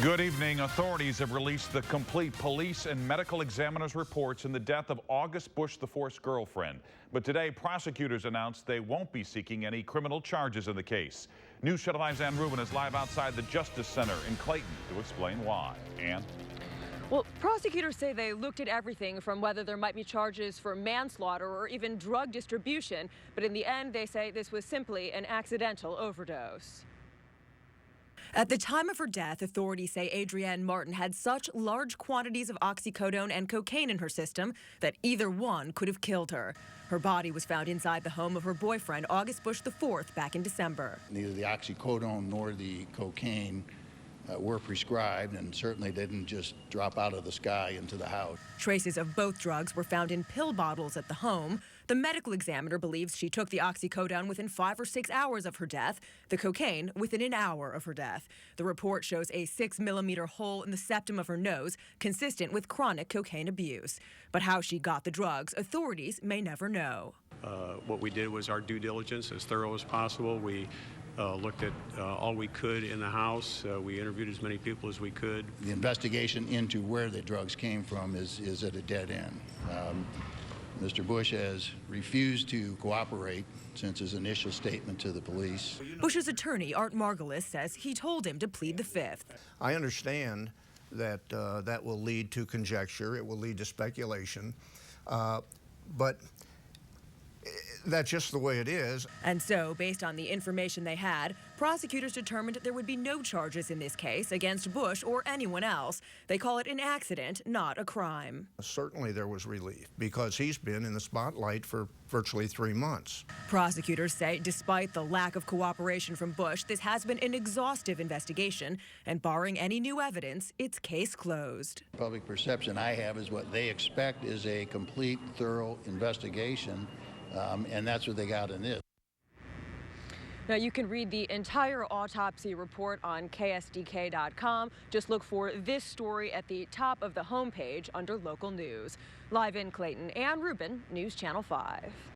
Good evening. Authorities have released the complete police and medical examiner's reports in the death of August Busch IV's girlfriend. But today, prosecutors announced they won't be seeking any criminal charges in the case. News Channel 5's Rubin is live outside the Justice Center in Clayton to explain why. Ann? Well, prosecutors say they looked at everything from whether there might be charges for manslaughter or even drug distribution. But in the end, they say this was simply an accidental overdose. At the time of her death, authorities say Adrienne Martin had such large quantities of oxycodone and cocaine in her system that either one could have killed her. Her body was found inside the home of her boyfriend, August Busch IV, back in December. Neither the oxycodone nor the cocaine were prescribed, and certainly didn't just drop out of the sky into the house. Traces of both drugs were found in pill bottles at the home. The medical examiner believes she took the oxycodone within 5 or 6 hours of her death, the cocaine within an hour of her death. The report shows a 6-millimeter hole in the septum of her nose, consistent with chronic cocaine abuse. But how she got the drugs, authorities may never know. What we did was our due diligence as thorough as possible. We looked at all we could in the house. We interviewed as many people as we could. The investigation into where the drugs came from is at a dead end. Mr. Busch has refused to cooperate since his initial statement to the police. Busch's attorney, Art Margulis, says he told him to plead the Fifth. I understand that that will lead to conjecture, it will lead to speculation, but that's just the way it is. And so, based on the information they had, prosecutors determined there would be no charges in this case against Busch or anyone else. They call it an accident, not a crime. Certainly there was relief because he's been in the spotlight for virtually 3 months. Prosecutors say despite the lack of cooperation from Busch, this has been an exhaustive investigation, and barring any new evidence, it's case closed. Public perception I have is what they expect is a complete, thorough investigation. And that's what they got in this. Now, you can read the entire autopsy report on ksdk.com. Just look for this story at the top of the homepage under local news. Live in Clayton, Rubin, News Channel 5.